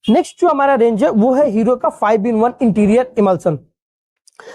Next जो हमारा range है वो है हीरो का 5-in-1 इंटीरियर इमल्सन।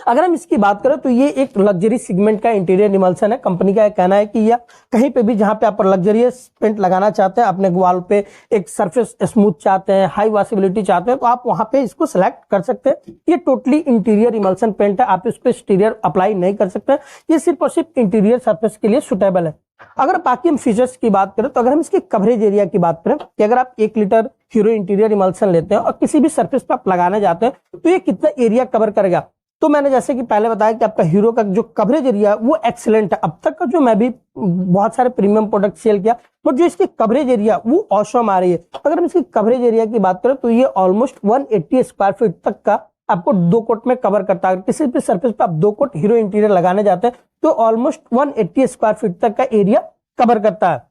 अगर हम इसकी बात करें तो ये एक लग्जरी सेगमेंट का इंटीरियर इमल्सन है। कंपनी का कहना है कि यह कहीं पे भी जहां पे आप लग्जरियस पेंट लगाना चाहते हैं, अपने वॉल पे एक सरफेस स्मूथ चाहते हैं, हाई वॉसिबिलिटी चाहते हैं, तो आप वहां पे इसको सिलेक्ट कर सकते हैं। ये टोटली इंटीरियर इमल्सन पेंट है, आप इस पे एक्सटीरियर अप्लाई नहीं कर सकते। ये सिर्फ और सिर्फ इंटीरियर सरफेस के लिए सुटेबल है। अगर बाकी हम फीचर्स की बात करें तो अगर हम इसकी कवरेज एरिया की बात करें कि अगर आप 1 लीटर हीरो इंटीरियर इमल्सन लेते हैं और किसी भी सरफेस पे आप लगाने जाते हैं तो ये कितना एरिया कवर करेगा। तो मैंने जैसे कि पहले बताया कि आपका हीरो का जो कवरेज एरिया है वो एक्सीलेंट है। अब तक का जो मैं भी बहुत सारे प्रीमियम प्रोडक्ट सेल किया, बट जो इसकी कवरेज एरिया वो ऑसम आ रही है। अगर हम इसकी कवरेज एरिया की बात करें तो ये ऑलमोस्ट 180 स्क्वायर फीट तक का आपको 2 कोट में कवर करता है। किसी भी सरफेस पे आप 2 कोट हीरो इंटीरियर लगाने जाते हैं तो ऑलमोस्ट 180 स्क्वायर फीट तक का एरिया कवर करता है।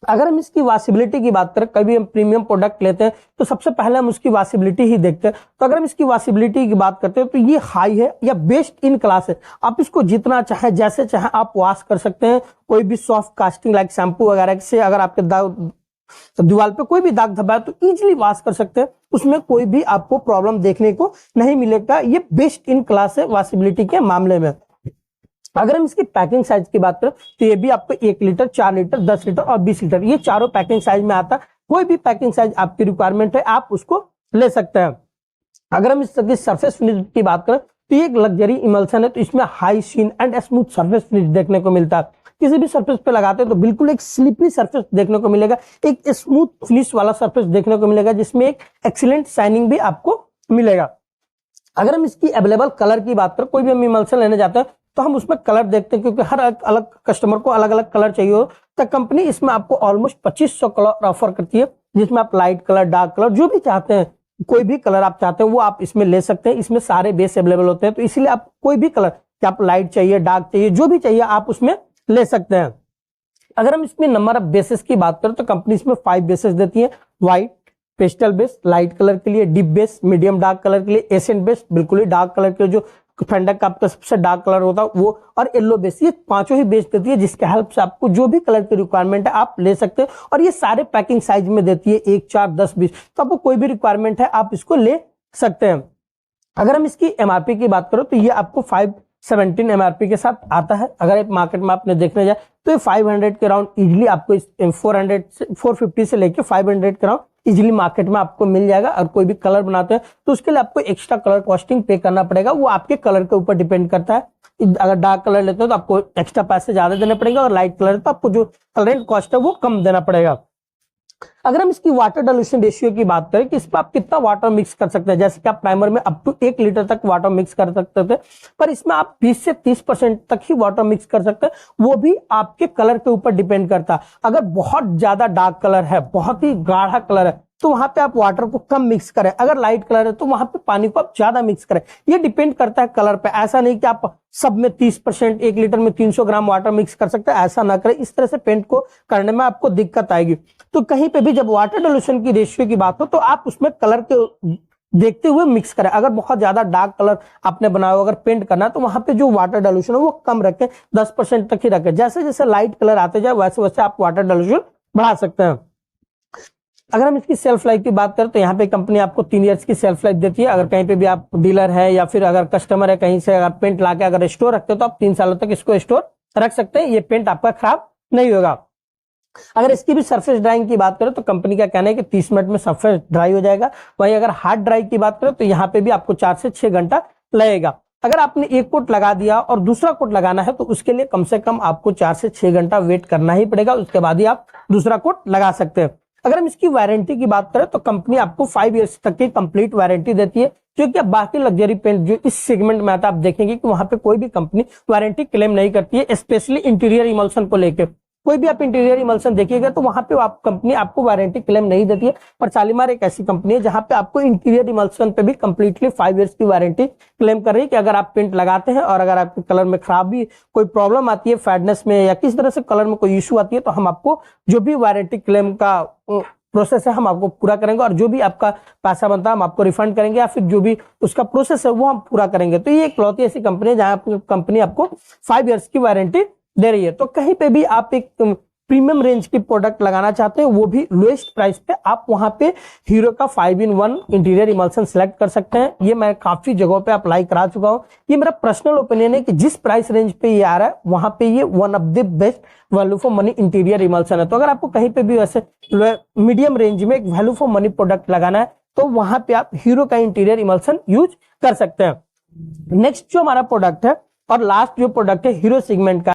अगर हम इसकी वॉसिबिलिटी की बात करें, कभी हम प्रीमियम प्रोडक्ट लेते हैं तो सबसे पहले हम उसकी वॉसिबिलिटी ही देखते हैं। तो अगर हम इसकी वॉसिबिलिटी की बात करते हैं तो ये हाई है या बेस्ट इन क्लास है। आप इसको जितना चाहे जैसे चाहे आप वॉश कर सकते हैं। कोई भी सॉफ्ट कास्टिंग लाइक शैम्पू वगैरह से अगर आपके दीवार पे कोई भी दाग धब्बा है तो इजीली वॉश कर सकते हैं, उसमें कोई भी आपको प्रॉब्लम देखने को नहीं मिलेगा। ये बेस्ट इन क्लास है वॉसिबिलिटी के मामले में। अगर हम इसकी पैकिंग साइज की बात करें तो ये भी आपको 1 लीटर, 4 लीटर, 10 लीटर और 20 लीटर ये चारों पैकिंग साइज में आता है। कोई भी पैकिंग साइज आपकी रिक्वायरमेंट है आप उसको ले सकते हैं। अगर हम इसकी सरफेस फिनिश की बात करें तो ये एक लग्जरी इमल्सन है, तो इसमें high sheen and smooth surface finish देखने को मिलता है। किसी भी सरफेस पे लगाते हैं तो बिल्कुल एक स्लिपरी सरफेस देखने को मिलेगा, एक स्मूथ फिनिश वाला सरफेस देखने को मिलेगा जिसमें एक एक्सीलेंट शाइनिंग भी आपको मिलेगा। अगर हम इसकी अवेलेबल कलर की बात करें, कोई भी हम इमल्सन लेने जाते हैं तो हम उसमें कलर देखते हैं, क्योंकि हर अलग कस्टमर को अलग अलग कलर चाहिए हो। तो कंपनी इसमें आपको ऑलमोस्ट 2500 कलर ऑफर करती है, जिसमें आप लाइट कलर, डार्क कलर जो भी चाहते हैं, कोई भी कलर आप चाहते हैं वो आप इसमें ले सकते हैं। इसमें सारे बेस अवेलेबल होते हैं, तो इसलिए आप कोई भी कलर, क्या आप लाइट चाहिए, डार्क चाहिए, जो भी चाहिए आप उसमें ले सकते हैं। अगर हम इसमें नंबर ऑफ बेसेस की बात करें तो कंपनी इसमें 5 बेसेस देती है। White, pastel base light colour के लिए, deep base medium dark colour के लिए, एसेंट बेस बिल्कुल ही डार्क कलर के जो फेंडक का आपका सबसे डार्क कलर होता है वो, और येलो बेस। ये पांचों ही बेस देती है जिसके हेल्प से आपको जो भी कलर की रिक्वायरमेंट है आप ले सकते हैं। और ये सारे पैकिंग साइज में देती है, 1, 4, 10, 20। तो आपको कोई भी रिक्वायरमेंट है आप इसको ले सकते हैं। अगर हम इसकी एमआरपी की बात करें तो ये आपको 517 एमआरपी के साथ आता है। अगर एक मार्केट में आपने देखने जाए तो ये 500 के राउंड इजिली आपको 450 से लेके 500 के राउंड इजिली मार्केट में आपको मिल जाएगा। और कोई भी कलर बनाते हैं तो उसके लिए आपको एक्स्ट्रा कलर कॉस्टिंग पे करना पड़ेगा, वो आपके कलर के ऊपर डिपेंड करता है। अगर डार्क कलर लेते हो तो आपको एक्स्ट्रा पैसे ज्यादा देने पड़ेगा, और लाइट कलर तो आपको जो कलर कॉस्ट है वो कम देना पड़ेगा। अगर हम इसकी वाटर डाइल्यूशन रेशियो की बात करें कि इस पर आप कितना वाटर मिक्स कर सकते हैं, जैसे कि आप प्राइमर में अप टू 1 लीटर तक वाटर मिक्स कर सकते थे, पर इसमें आप 20 से 30% तक ही वाटर मिक्स कर सकते हैं। वो भी आपके कलर के ऊपर डिपेंड करता है। अगर बहुत ज्यादा डार्क कलर है, बहुत ही गाढ़ा कलर है, तो वहां पे आप वाटर को कम मिक्स करें। अगर लाइट कलर है तो वहां पे पानी को आप ज्यादा मिक्स करें। ये डिपेंड करता है कलर पे। ऐसा नहीं कि आप सब में 30%, 1 लीटर में 300 ग्राम वाटर मिक्स कर सकते हैं, ऐसा ना करें। इस तरह से पेंट को करने में आपको दिक्कत आएगी। तो कहीं पे भी जब वाटर डाइल्यूशन की रेशियो की बात हो तो आप उसमें कलर के देखते हुए मिक्स करें। अगर बहुत ज्यादा डार्क कलर आपने बनाया हो, अगर पेंट करना है तो वहां पे जो वाटर डाइल्यूशन है वो कम रखें, 10% तक ही रखें। जैसे जैसे लाइट कलर आते जाए वैसे वैसे आप वाटर डाइल्यूशन बढ़ा सकते हैं। अगर हम इसकी सेल्फ लाइफ की बात करें तो यहाँ पे कंपनी आपको 3 इयर्स की सेल्फ लाइफ देती है। अगर कहीं पे भी आप डीलर है या फिर अगर कस्टमर है कहीं से, अगर पेंट लाके अगर स्टोर रखते हो तो आप 3 सालों तक इसको स्टोर रख सकते हैं, ये पेंट आपका खराब नहीं होगा। अगर इसकी भी सरफेस ड्राइंग की बात करें तो कंपनी का कहना है कि 30 मिनट में सरफेस ड्राई हो जाएगा। वहीं अगर हार्ड ड्राई की बात करें तो यहाँ पे भी आपको 4 से 6 घंटा लगेगा। अगर आपने एक कोट लगा दिया और दूसरा कोट लगाना है तो उसके लिए कम से कम आपको 4 से 6 घंटा वेट करना ही पड़ेगा, उसके बाद ही आप दूसरा कोट लगा सकते हैं। अगर हम इसकी वारंटी की बात करें तो कंपनी आपको 5 इयर्स तक की कंप्लीट वारंटी देती है, जो कि बाकी लग्जरी पेंट जो इस सेगमेंट में आता है आप देखेंगे कि वहां पे कोई भी कंपनी वारंटी क्लेम नहीं करती है, स्पेशली इंटीरियर इमल्सन को लेकर। कोई भी आप इंटीरियर इमल्सन देखिएगा तो वहां पे आप कंपनी आपको वारंटी क्लेम नहीं देती है। पर शालीमार एक ऐसी कंपनी है जहां पे आपको इंटीरियर इमल्सन पे भी कंप्लीटली 5 इयर्स की वारंटी क्लेम कर रही है कि अगर आप पेंट लगाते हैं और अगर आपके कलर में खराबी कोई प्रॉब्लम आती है, फेडनेस में या किस तरह से कलर में कोई इश्यू आती है, तो हम आपको जो भी वारंटी क्लेम का प्रोसेस है हम आपको पूरा करेंगे, और जो भी आपका पैसा बनता है हम आपको रिफंड करेंगे, या फिर जो भी उसका प्रोसेस है वो हम पूरा करेंगे। तो ये एक लौती ऐसी कंपनी है जहां कंपनी आपको 5 इयर्स की वारंटी दे रही है। तो कहीं पे भी आप एक प्रीमियम रेंज की प्रोडक्ट लगाना चाहते हैं, वो भी लोएस्ट प्राइस पे, आप वहां पे हीरो का 5-in-1 इंटीरियर इमल्सन सेलेक्ट कर सकते हैं। ये मैं काफी जगहों पे अप्लाई करा चुका हूं। ये मेरा पर्सनल ओपिनियन है कि जिस प्राइस रेंज पे ये आ रहा है वहां पे ये one of the best value for money interior emulsion है। तो अगर आपको कहीं पे भी वैसे मीडियम रेंज में एक वैल्यू फॉर मनी प्रोडक्ट लगाना है तो वहां पे आप हीरो का इंटीरियर इमल्सन यूज कर सकते हैं। नेक्स्ट जो हमारा प्रोडक्ट है और लास्ट जो प्रोडक्ट है हीरो सेगमेंट का,